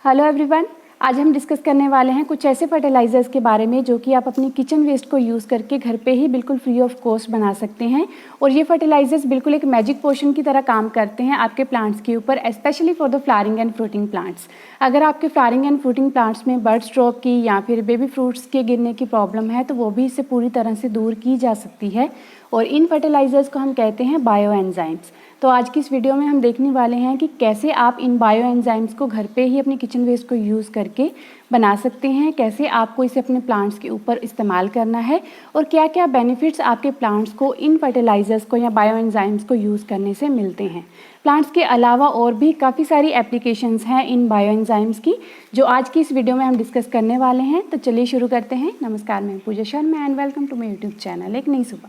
Hello everyone, आज हम discuss करने वाले हैं कुछ ऐसे फर्टिलाइज़र्स के बारे में जो कि आप अपनी किचन वेस्ट को यूज़ करके घर पे ही बिल्कुल फ्री ऑफ कॉस्ट बना सकते हैं। और ये फर्टिलाइज़र्स बिल्कुल एक मैजिक पोशन की तरह काम करते हैं आपके प्लांट्स के ऊपर, specially for the flowering and fruiting plants. अगर आपके फ्लावरिंग एंड फ्रूटिंग प्लांट्स में बर्ड्स ड्रॉप की या फिर बेबी फ्रूट्स के गिरने की प्रॉब्लम है तो वो भी इससे पूरी तरह से दूर की जा सकती है। और इन फर्टिलाइज़र्स को हम कहते हैं बायो एंजाइम्स। तो आज की इस वीडियो में हम देखने वाले हैं कि कैसे आप इन बायो एंजाइम्स को घर पे ही अपनी किचन वेस्ट को यूज़ करके बना सकते हैं, कैसे आपको इसे अपने प्लांट्स के ऊपर इस्तेमाल करना है और क्या क्या बेनिफिट्स आपके प्लांट्स को इन फर्टिलाइज़र्स को या बायो एंजाइम्स को यूज़ करने से मिलते हैं। प्लांट्स के अलावा और भी काफ़ी सारी एप्लीकेशंस हैं इन बायो एंजाइम्स की, जो आज की इस वीडियो में हम डिस्कस करने वाले हैं। तो चलिए शुरू करते हैं। नमस्कार, मैं Pooja Sharma and welcome to my YouTube channel एक नई सुबह।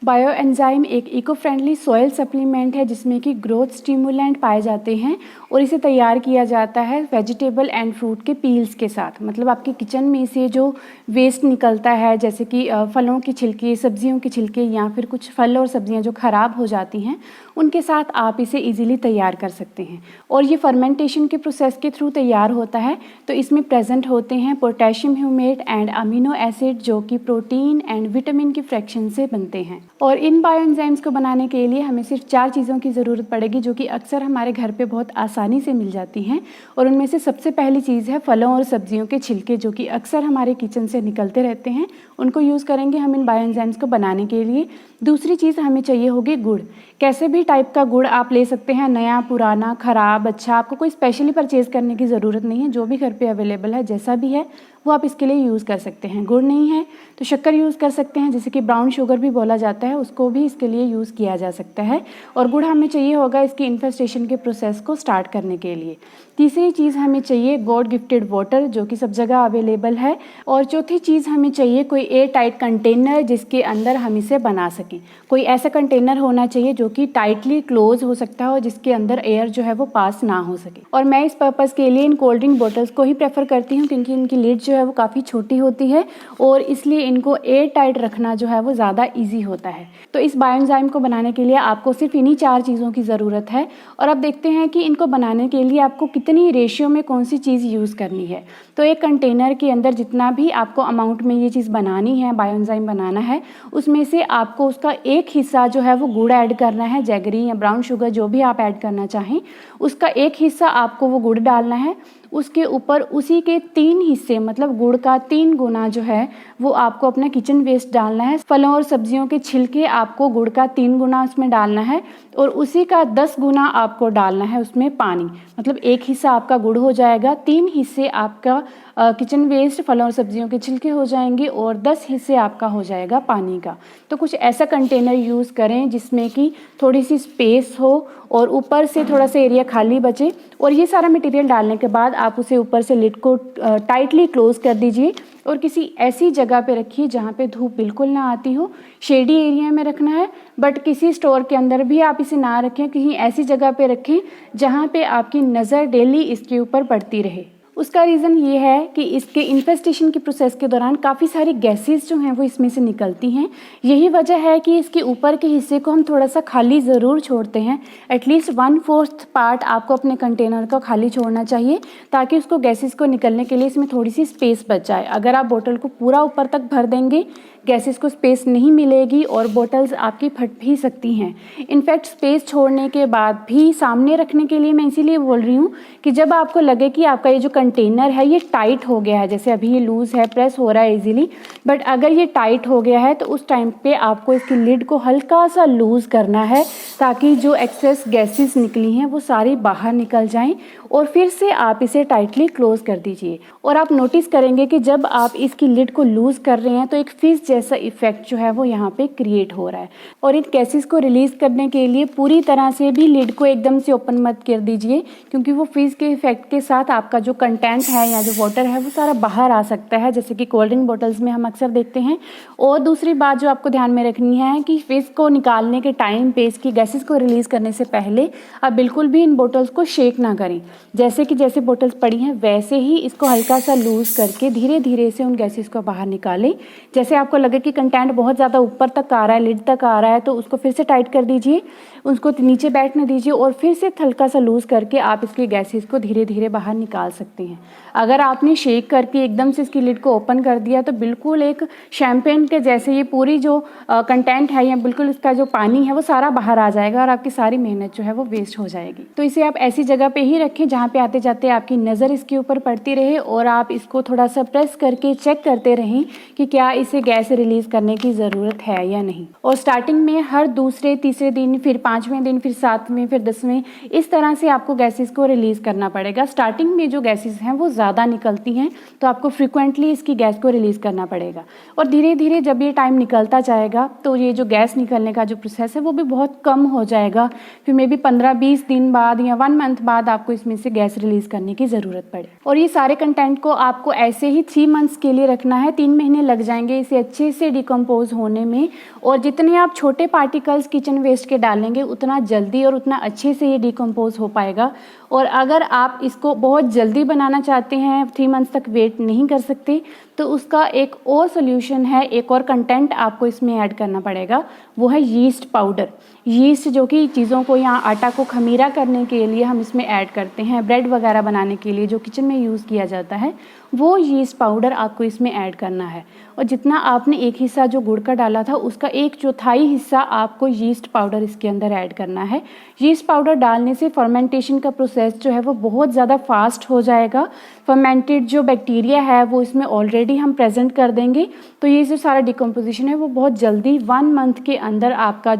बायो एंजाइम एक इको फ्रेंडली सॉइल सप्लीमेंट है जिसमें कि ग्रोथ स्टिमुलेंट पाए जाते हैं और इसे तैयार किया जाता है वेजिटेबल एंड फ्रूट के पील्स के साथ। मतलब आपके किचन में से जो वेस्ट निकलता है, जैसे कि फलों के छिलके, सब्जियों के छिलके या फिर कुछ फल और सब्जियां जो ख़राब हो जाती हैं, उनके साथ आप इसे इजीली तैयार कर सकते हैं। और ये फर्मेंटेशन के प्रोसेस के थ्रू तैयार होता है। तो इसमें प्रेजेंट होते हैं potassium humate and amino acid जो कि प्रोटीन एंड विटामिन की फ्रैक्शन से बनते हैं। और इन बायो एंजाइम्स को बनाने के लिए हमें सिर्फ 4 चीज़ों की ज़रूरत पड़ेगी जो कि अक्सर हमारे घर पे बहुत आसानी से मिल जाती हैं। और उनमें से सबसे पहली चीज़ है फलों और सब्जियों के छिलके, जो कि अक्सर हमारे किचन से निकलते रहते हैं। उनको यूज़ करेंगे हम इन बायो एंजाइम्स को बनाने के लिए। दूसरी चीज़ हमें चाहिए होगी गुड़। कैसे भी टाइप का गुड़ आप ले सकते हैं, नया, पुराना, ख़राब, अच्छा, आपको कोई स्पेशली परचेज़ करने की ज़रूरत नहीं है। जो भी घर पे अवेलेबल है, जैसा भी है वो आप इसके लिए यूज़ कर सकते हैं। गुड़ नहीं है तो शक्कर यूज़ कर सकते हैं, जिसे कि ब्राउन शुगर भी बोला जाता है, उसको भी इसके लिए यूज़ किया जा सकता है। और गुड़ हमें चाहिए होगा इसकी इन्फेस्टेशन के प्रोसेस को स्टार्ट करने के लिए। तीसरी चीज़ हमें चाहिए गॉड गिफ्टेड वाटर, जो कि सब जगह अवेलेबल है। और चौथी चीज़ हमें चाहिए कोई एयर टाइट कंटेनर जिसके अंदर हम इसे बना सकें। कोई ऐसा कंटेनर होना चाहिए जो कि टाइटली क्लोज हो सकता हो, जिसके अंदर एयर जो है वो पास ना हो सके। और मैं इस पर्पज़ के लिए इन कोल्ड ड्रिंक बॉटल्स को ही प्रेफर करती हूँ, क्योंकि इनकी लिड जो है वो काफ़ी छोटी होती है और इसलिए इनको एयर टाइट रखना जो है वो ज़्यादा ईजी होता है। तो इस बायो एंजाइम को बनाने के लिए आपको सिर्फ इन्हीं 4 चीज़ों की ज़रूरत है। और अब देखते हैं कि इनको बनाने के लिए आपको कितनी रेशियो में कौन सी चीज़ यूज़ करनी है। तो एक कंटेनर के अंदर जितना भी आपको अमाउंट में ये चीज़ बनानी है, बायो एंजाइम बनाना है, उसमें से आपको उसका एक हिस्सा जो है वो गुड़ ऐड करना है, जैगरी या ब्राउन शुगर जो भी आप ऐड करना चाहें, उसका एक हिस्सा आपको वो गुड़ डालना है। उसके ऊपर उसी के 3 हिस्से, मतलब गुड़ का 3 गुना जो है वो आपको अपना किचन वेस्ट डालना है। फलों और सब्जियों के छिलके आपको गुड़ का 3 गुना उसमें डालना है और उसी का 10 गुना आपको डालना है उसमें पानी। मतलब एक हिस्सा आपका गुड़ हो जाएगा, 3 हिस्से आपका किचन वेस्ट फलों और सब्जियों के छिलके हो जाएंगे और 10 हिस्से आपका हो जाएगा पानी का। तो कुछ ऐसा कंटेनर यूज़ करें जिसमें कि थोड़ी सी स्पेस हो और ऊपर से थोड़ा सा एरिया खाली बचे। और ये सारा मटेरियल डालने के बाद आप उसे ऊपर से लिड को टाइटली क्लोज कर दीजिए और किसी ऐसी जगह पे रखिए जहाँ पे धूप बिल्कुल ना आती हो। शेडी एरिया में रखना है, बट किसी स्टोर के अंदर भी आप इसे ना रखें, कहीं ऐसी जगह पे रखें जहाँ पे आपकी नज़र डेली इसके ऊपर पड़ती रहे। उसका रीज़न ये है कि इसके इन्फेस्टेशन के प्रोसेस के दौरान काफ़ी सारी गैसेस जो हैं वो इसमें से निकलती हैं। यही वजह है कि इसके ऊपर के हिस्से को हम थोड़ा सा खाली ज़रूर छोड़ते हैं। एटलीस्ट 1/4 पार्ट आपको अपने कंटेनर का खाली छोड़ना चाहिए, ताकि उसको गैसेस को निकलने के लिए इसमें थोड़ी सी स्पेस बच जाए। अगर आप बोतल को पूरा ऊपर तक भर देंगे, गैसेस को स्पेस नहीं मिलेगी और बोतल्स आपकी फट भी सकती हैं। इनफैक्ट स्पेस छोड़ने के बाद भी सामने रखने के लिए मैं इसीलिए बोल रही हूँ कि जब आपको लगे कि आपका ये जो कंटेनर है ये टाइट हो गया है, जैसे अभी ये लूज़ है, प्रेस हो रहा है इजीली, बट अगर ये टाइट हो गया है तो उस टाइम पे आपको इसकी लिड को हल्का सा लूज़ करना है, ताकि जो एक्सेस गैसेस निकली हैं वो सारी बाहर निकल जाएं। और फिर से आप इसे टाइटली क्लोज कर दीजिए। और आप नोटिस करेंगे कि जब आप इसकी लिड को लूज़ कर रहे हैं तो एक फिश जैसा इफेक्ट जो है वो यहाँ पे क्रिएट हो रहा है। और इन गैसेस को रिलीज़ करने के लिए पूरी तरह से भी लिड को एकदम से ओपन मत कर दीजिए, क्योंकि वो फिश के इफेक्ट के साथ आपका जो कंटेंट है या जो वाटर है वो सारा बाहर आ सकता है, जैसे कि कोल्ड ड्रिंक बॉटल्स में हम अक्सर देखते हैं। और दूसरी बात जो आपको ध्यान में रखनी है कि फिश को निकालने के टाइम पे, इसकी गैसेस को रिलीज़ करने से पहले आप बिल्कुल भी इन बोटल्स को शेक ना करें। जैसे बोटल्स पड़ी हैं वैसे ही इसको हल्का सा लूज़ करके धीरे धीरे से उन गैसेस को बाहर निकालें। जैसे आपको लगे कि कंटेंट बहुत ज़्यादा ऊपर तक आ रहा है, लिड तक आ रहा है, तो उसको फिर से टाइट कर दीजिए, उसको नीचे बैठने दीजिए और फिर से हल्का सा लूज़ करके आप इसके गैसेस को धीरे धीरे बाहर निकाल सकते हैं। अगर आपने शेक करके एकदम से इसकी लिड को ओपन कर दिया तो बिल्कुल एक शैम्पेन के जैसे ये पूरी जो कंटेंट है या बिल्कुल इसका जो पानी है वो सारा बाहर आ जाएगा और आपकी सारी मेहनत जो है वो वेस्ट हो जाएगी। तो इसे आप ऐसी जगह पे ही रखें जहाँ पे आते जाते आपकी नज़र इसके ऊपर पड़ती रहे और आप इसको थोड़ा सा प्रेस करके चेक करते रहें कि क्या इसे गैस रिलीज़ करने की ज़रूरत है या नहीं। और स्टार्टिंग में हर दूसरे तीसरे दिन, फिर 5वें दिन, फिर 7वें, फिर 10वें, इस तरह से आपको गैसेस को रिलीज़ करना पड़ेगा। स्टार्टिंग में जो गैसेस हैं वो ज़्यादा निकलती हैं तो आपको फ्रिक्वेंटली इसकी गैस को रिलीज़ करना पड़ेगा और धीरे धीरे जब ये टाइम निकलता जाएगा तो ये जो गैस निकलने का जो प्रोसेस है वो भी बहुत कम हो जाएगा। फिर मे बी 15-20 दिन बाद या 1 मंथ बाद आपको इसमें से गैस रिलीज़ करने की ज़रूरत पड़े। और ये सारे कंटेंट को आपको ऐसे ही 3 मंथ्स के लिए रखना है। 3 महीने लग जाएंगे इसे अच्छे से डिकम्पोज होने में और जितने आप छोटे पार्टिकल्स किचन वेस्ट के डालेंगे उतना जल्दी और उतना अच्छे से ये डिकम्पोज हो पाएगा। और अगर आप इसको बहुत जल्दी बनाना चाहते हैं, 3 मंथ्स तक वेट नहीं कर सकते, तो उसका एक और सोल्यूशन है, एक और कंटेंट आपको इसमें ऐड करना पड़ेगा, वो है यीस्ट पाउडर। यीस्ट जो कि चीज़ों को या आटा को खमीरा करने के लिए हम इसमें ऐड करते हैं, ब्रेड वगैरह बनाने के लिए जो किचन में यूज़ किया जाता है, वो यीस्ट पाउडर आपको इसमें ऐड करना है। और जितना आपने एक हिस्सा जो गुड़ का डाला था उसका 1/4 हिस्सा आपको यीस्ट पाउडर इसके अंदर ऐड करना है। यीस्ट पाउडर डालने से फर्मेंटेशन का प्रोसेस जो है वो बहुत ज़्यादा फास्ट हो जाएगा। फर्मेंटेड जो बैक्टीरिया है वो इसमें ऑलरेडी हम प्रेजेंट कर देंगे, तो ये जो सारा डिकम्पोजिशन है वो बहुत जल्दी 1 मंथ के अंदर आपका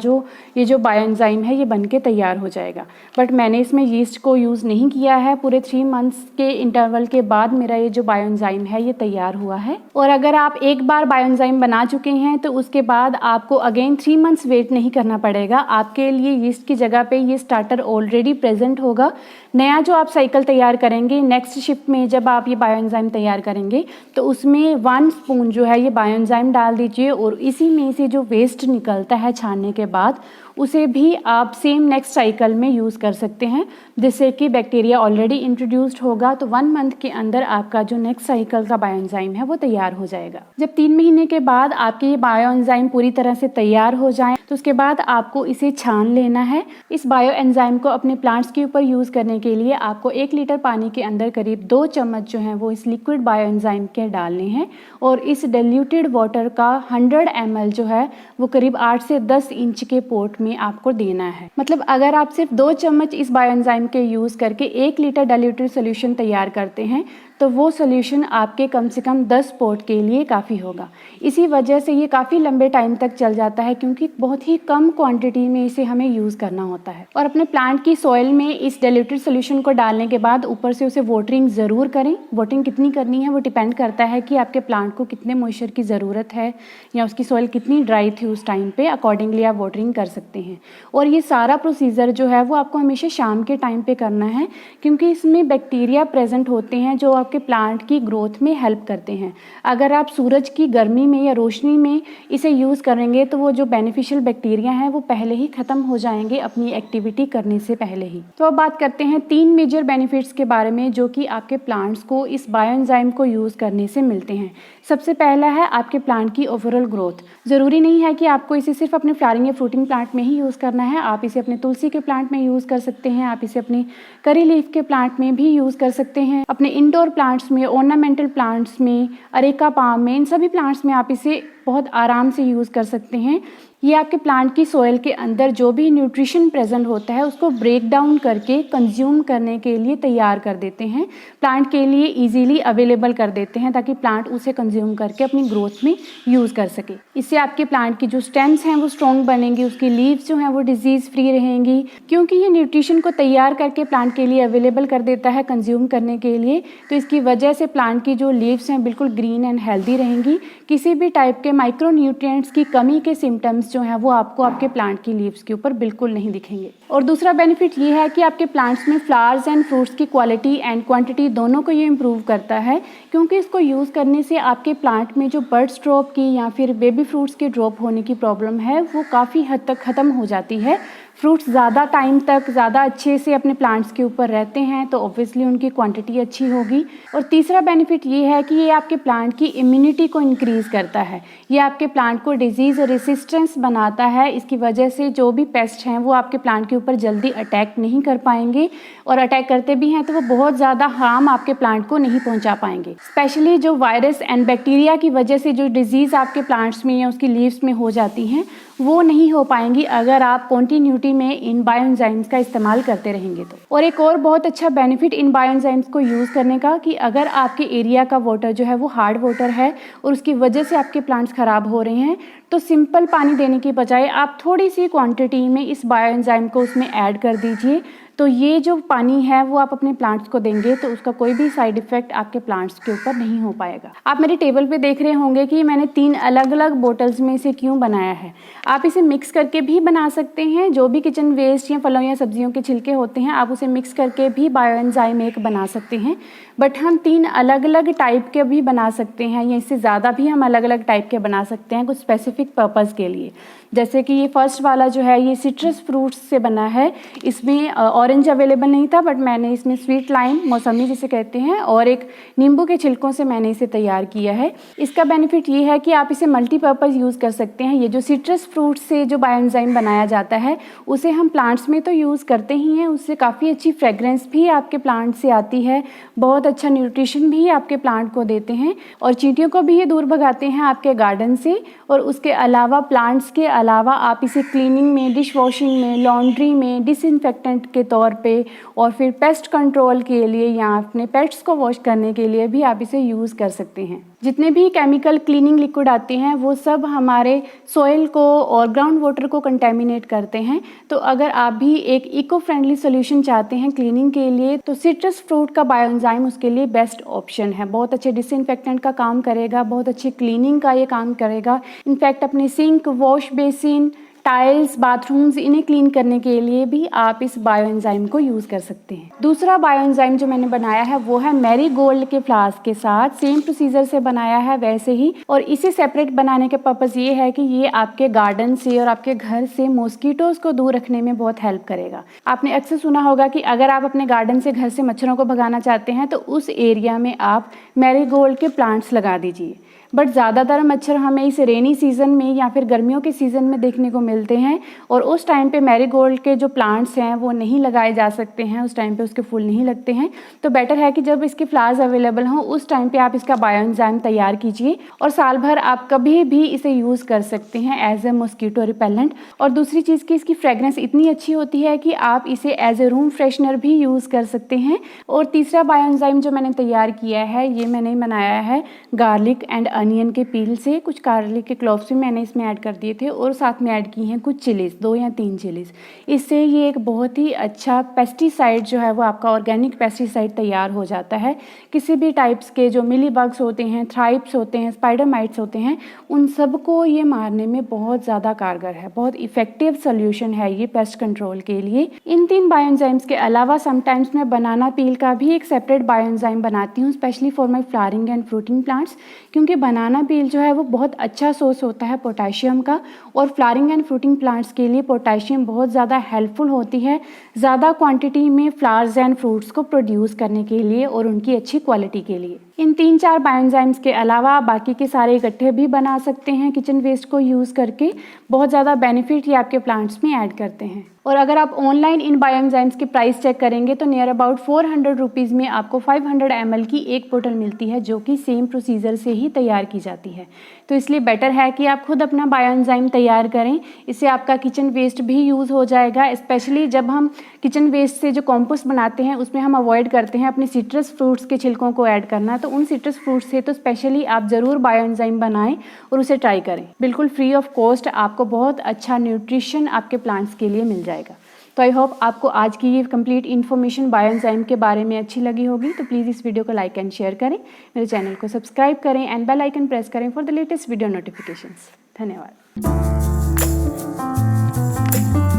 ये जो बायोएंजाइम है ये बन के तैयार हो जाएगा। बट मैंने इसमें यीस्ट को यूज़ नहीं किया है। पूरे 3 मंथ्स के इंटरवल के बाद मेरा ये जो बायोएंजाइम है ये तैयार हुआ है। और अगर आप एक बार बायोएंजाइम बना चुके हैं तो उसके बाद आपको अगेन 3 मंथ्स वेट नहीं करना पड़ेगा। आपके लिए यीस्ट की जगह पे ये स्टार्टर ऑलरेडी प्रेजेंट होगा। नया जो आप साइकिल तैयार करेंगे नेक्स्ट शिफ्ट में जब आप ये बायोएंजाइम तैयार करेंगे तो उसमें 1 स्पून जो है ये बायोएंजाइम डाल दीजिए और इसी में से जो वेस्ट निकलता है छानने के बाद उसे भी आप सेम नेक्स्ट साइकिल में यूज़ कर सकते हैं, जिससे कि बैक्टीरिया ऑलरेडी इंट्रोड्यूस्ड होगा। तो 1 मंथ के अंदर आपका जो नेक्स्ट साइकिल का बायोएंजाइम है वो तैयार हो जाएगा। जब 3 महीने के बाद आपके ये बायोएंजाइम पूरी तरह से तैयार हो जाए तो उसके बाद आपको इसे छान लेना है। इस बायोएंजाइम को अपने प्लांट्स के ऊपर यूज़ करने के लिए आपको 1 लीटर पानी के अंदर करीब 2 चम्मच जो हैं वो इस लिक्विड बायोएंजाइम के डालने हैं और इस डाइल्यूटेड वाटर का 100 ml जो है वो करीब 8 से 10 इंच के पोट में आपको देना है। मतलब अगर आप सिर्फ 2 चम्मच इस बायोएंजाइम के यूज़ करके 1 लीटर डाइल्यूटेड सोल्यूशन तैयार करते हैं तो वो सोल्यूशन आपके कम से कम 10 पोट के लिए काफ़ी होगा। इसी वजह से ये काफ़ी लंबे टाइम तक चल जाता है क्योंकि बहुत ही कम क्वांटिटी में इसे हमें यूज़ करना होता है। और अपने प्लांट की सॉइल में इस डाइल्यूटेड सोल्यूशन को डालने के बाद ऊपर से उसे वाटरिंग ज़रूर करें। वाटरिंग कितनी करनी है वो डिपेंड करता है कि आपके प्लांट को कितने मॉइस्चर की ज़रूरत है या उसकी सॉइल कितनी ड्राई थी उस टाइम पे, अकॉर्डिंगली आप वाटरिंग कर सकते हैं। और ये सारा प्रोसीजर जो है वो आपको हमेशा शाम के टाइम पे करना है क्योंकि इसमें बैक्टीरिया प्रेजेंट होते हैं जो आपके प्लांट की ग्रोथ में हेल्प करते हैं। अगर आप सूरज की गर्मी में या रोशनी में इसे यूज़ करेंगे तो वो जो बेनिफिशियल बैक्टीरिया हैं वो पहले ही ख़त्म हो जाएंगे अपनी एक्टिविटी करने से पहले ही। तो अब बात करते हैं 3 मेजर बेनिफिट्स के बारे में जो कि आपके प्लांट्स को इस बायोएंजाइम को यूज़ करने से मिलते हैं। सबसे पहला है आपके प्लांट की ओवरऑल ग्रोथ। ज़रूरी नहीं है कि आपको इसे सिर्फ अपने फ्लावरिंग या फ्रूटिंग प्लांट में ही यूज़ करना है, आप इसे अपने तुलसी के प्लांट में यूज़ कर सकते हैं, आप इसे अपने करी लीफ के प्लांट में भी यूज़ कर सकते हैं, अपने इंडोर प्लांट्स में, ऑर्नामेंटल प्लांट्स में, अरेका पाम में, इन सभी प्लांट्स में आप इसे बहुत आराम से यूज़ कर सकते हैं। ये आपके प्लांट की सॉइल के अंदर जो भी न्यूट्रिशन प्रेजेंट होता है उसको ब्रेक डाउन करके कंज्यूम करने के लिए तैयार कर देते हैं, प्लांट के लिए इजीली अवेलेबल कर देते हैं ताकि प्लांट उसे कंज्यूम करके अपनी ग्रोथ में यूज़ कर सके। इससे आपके प्लांट की जो स्टेम्स हैं वो स्ट्रॉन्ग बनेंगी, उसकी लीव्स जो हैं वो डिजीज़ फ्री रहेंगी क्योंकि ये न्यूट्रिशन को तैयार करके प्लांट के लिए अवेलेबल कर देता है कंज्यूम करने के लिए। तो इसकी वजह से प्लांट की जो लीव्स हैं बिल्कुल ग्रीन एंड हेल्दी रहेंगी। किसी भी टाइप के माइक्रो न्यूट्रिएंट्स की कमी के सिम्टम्स जो हैं वो आपको आपके प्लांट की लीव्स के ऊपर बिल्कुल नहीं दिखेंगे। और दूसरा बेनिफिट ये है कि आपके प्लांट्स में फ्लावर्स एंड फ्रूट्स की क्वालिटी एंड क्वांटिटी दोनों को ये इम्प्रूव करता है क्योंकि इसको यूज़ करने से आपके प्लांट में जो बर्ड्स ड्रॉप की या फिर बेबी फ्रूट्स के ड्रॉप होने की प्रॉब्लम है वो काफ़ी हद तक ख़त्म हो जाती है। फ्रूट्स ज़्यादा टाइम तक ज़्यादा अच्छे से अपने प्लांट्स के ऊपर रहते हैं तो ऑब्वियसली उनकी क्वांटिटी अच्छी होगी। और तीसरा बेनिफिट ये है कि ये आपके प्लांट की इम्यूनिटी को इंक्रीज़ करता है, ये आपके प्लांट को डिजीज़ रेसिस्टेंस बनाता है। इसकी वजह से जो भी पेस्ट हैं वो आपके प्लांट के ऊपर जल्दी अटैक नहीं कर पाएंगे, और अटैक करते भी हैं तो वो बहुत ज़्यादा हार्म आपके प्लांट को नहीं पहुँचा पाएंगे। स्पेशली जो वायरस एंड बैक्टीरिया की वजह से जो डिजीज़ आपके प्लांट्स में या उसकी लीव्स में हो जाती हैं वो नहीं हो पाएंगी अगर आप कॉन्टिन्यूटी में इन बायोएंजाइम्स का इस्तेमाल करते रहेंगे तो। और एक और बहुत अच्छा बेनिफिट इन बायोएंजाइम्स को यूज़ करने का कि अगर आपके एरिया का वाटर जो है वो हार्ड वाटर है और उसकी वजह से आपके प्लांट्स ख़राब हो रहे हैं, तो सिंपल पानी देने की बजाय आप थोड़ी सी क्वांटिटी में इस बायोएंजाइम को उसमें ऐड कर दीजिए। तो ये जो पानी है वो आप अपने प्लांट्स को देंगे तो उसका कोई भी साइड इफ़ेक्ट आपके प्लांट्स के ऊपर नहीं हो पाएगा। आप मेरे टेबल पे देख रहे होंगे कि मैंने 3 अलग अलग बोटल्स में से क्यों बनाया है। आप इसे मिक्स करके भी बना सकते हैं, जो भी किचन वेस्ट या फलों या सब्जियों के छिलके होते हैं आप उसे मिक्स करके भी बायोएंजाइम एक बना सकते हैं। बट हम 3 अलग अलग टाइप के भी बना सकते हैं या इससे ज़्यादा भी हम अलग अलग टाइप के बना सकते हैं कुछ स्पेसिफिक पर्पज़ के लिए। जैसे कि ये फर्स्ट वाला जो है ये सिट्रस फ्रूट्स से बना है, इसमें ऑरेंज अवेलेबल नहीं था बट मैंने इसमें स्वीट लाइम, मौसमी जिसे कहते हैं, और एक नींबू के छिलकों से मैंने इसे तैयार किया है। इसका बेनिफिट ये है कि आप इसे मल्टीपर्पज़ यूज़ कर सकते हैं। ये जो सिट्रस फ्रूट से जो बायोएंजाइम बनाया जाता है उसे हम प्लांट्स में तो यूज़ करते ही हैं, उससे काफ़ी अच्छी फ्रेगरेंस भी आपके प्लांट से आती है, बहुत अच्छा न्यूट्रिशन भी आपके प्लांट को देते हैं और चींटियों को भी ये दूर भगाते हैं आपके गार्डन से। और उसके अलावा प्लांट्स के अलावा आप इसे क्लीनिंग में, डिश वॉशिंग में, लॉन्ड्री में, डिसइंफेक्टेंट के तौर पे और फिर पेस्ट कंट्रोल के लिए या अपने पेट्स को वॉश करने के लिए भी आप इसे यूज़ कर सकते हैं। जितने भी केमिकल क्लीनिंग लिक्विड आते हैं वो सब हमारे सॉइल को और ग्राउंड वाटर को कंटेमिनेट करते हैं। तो अगर आप भी एक इको फ्रेंडली सोल्यूशन चाहते हैं क्लीनिंग के लिए तो सिट्रस फ्रूट का बायोएंजाइम उसके लिए बेस्ट ऑप्शन है। बहुत अच्छे डिसइंफेक्टेंट का काम करेगा, बहुत अच्छी क्लीनिंग का ये काम करेगा। इनफैक्ट अपने sink, wash basin, tiles, bathrooms, इन्हें क्लीन करने के लिए भी आप इस बायोएंजाइम को यूज़ कर सकते हैं। दूसरा बायोएंजाइम जो मैंने बनाया है वो है मैरीगोल्ड के फ्लावर्स के साथ, सेम प्रोसीजर से बनाया है वैसे ही। और इसे सेपरेट बनाने के पर्पज़ ये है कि ये आपके गार्डन से और आपके घर से मॉस्किटोज़ को दूर रखने में बहुत हेल्प करेगा। आपने अक्सर सुना होगा कि अगर आप अपने गार्डन से, घर से मच्छरों को भगाना चाहते हैं तो उस एरिया में आप मैरीगोल्ड के प्लांट्स लगा दीजिए। बट ज़्यादातर मच्छर हमें इस रेनी सीज़न में या फिर गर्मियों के सीज़न में देखने को मिलते हैं और उस टाइम पे मैरीगोल्ड के जो प्लांट्स हैं वो नहीं लगाए जा सकते हैं, उस टाइम पे उसके फूल नहीं लगते हैं। तो बेटर है कि जब इसके फ्लावर्स अवेलेबल हों उस टाइम पे आप इसका बायोएंजाइम तैयार कीजिए और साल भर आप कभी भी इसे यूज़ कर सकते हैं एज ए मॉस्किटो रिपेलेंट। और दूसरी चीज़ की इसकी फ्रेगरेंस इतनी अच्छी होती है कि आप इसे एज ए रूम फ्रेशनर भी यूज़ कर सकते हैं। और तीसरा बायोएंजाइम जो मैंने तैयार किया है ये मैंने बनाया है गार्लिक एंड अनियन के पील से। कुछ गार्लिक के क्लोव्स भी मैंने इसमें ऐड कर दिए थे और साथ में ऐड की हैं कुछ चिलीज़, 2 या 3 चिलीज़। इससे ये एक बहुत ही अच्छा पेस्टिसाइड जो है वो आपका ऑर्गेनिक पेस्टिसाइड तैयार हो जाता है। किसी भी टाइप्स के जो मिली बग्स होते हैं, थ्राइप्स होते हैं, स्पाइडर माइट्स होते हैं, उन सब को ये मारने में बहुत ज़्यादा कारगर है, बहुत इफेक्टिव सोल्यूशन है ये पेस्ट कंट्रोल के लिए। इन 3 बायोएंजाइम्स के अलावा समटाइम्स मैं बनाना पील का भी एक सेपरेट बायोएंजाइम बनाती हूँ specially for my flowering and fruiting plants, क्योंकि बनाना पील जो है वो बहुत अच्छा सोर्स होता है पोटेशियम का और फ्लावरिंग एंड फ्रूटिंग प्लांट्स के लिए पोटेशियम बहुत ज़्यादा हेल्पफुल होती है ज़्यादा क्वांटिटी में फ्लावर्स एंड फ्रूट्स को प्रोड्यूस करने के लिए और उनकी अच्छी क्वालिटी के लिए। इन 3-4 बायोएंजाइम्स के अलावा बाकी के सारे इकट्ठे भी बना सकते हैं किचन वेस्ट को यूज़ करके। बहुत ज़्यादा बेनिफिट ये आपके प्लांट्स में ऐड करते हैं। और अगर आप ऑनलाइन इन बायोएंजाइम्स की प्राइस चेक करेंगे तो नियर अबाउट 400 रुपीज़ में आपको 500 ml की एक बोतल मिलती है जो कि सेम प्रोसीजर से ही तैयार की जाती है। तो इसलिए बेटर है कि आप खुद अपना बायोएंजाइम तैयार करें, इससे आपका किचन वेस्ट भी यूज़ हो जाएगा। स्पेशली जब हम किचन वेस्ट से जो कंपोस्ट बनाते हैं उसमें हम अवॉइड करते हैं अपने सिट्रस फ्रूट्स के छिलकों को ऐड करना, तो उन सिट्रस फ्रूट्स से तो स्पेशली आप ज़रूर बायोएंजाइम बनाएं और उसे ट्राई करें। बिल्कुल फ्री ऑफ कॉस्ट आपको बहुत अच्छा न्यूट्रिशन आपके प्लांट्स के लिए मिल जाएगा। तो आई होप आपको आज की ये कंप्लीट इन्फॉर्मेशन बायोएंजाइम के बारे में अच्छी लगी होगी। तो प्लीज़ इस वीडियो को लाइक एंड शेयर करें, मेरे चैनल को सब्सक्राइब करें एंड बेल आइकन प्रेस करें for the latest video notifications. धन्यवाद।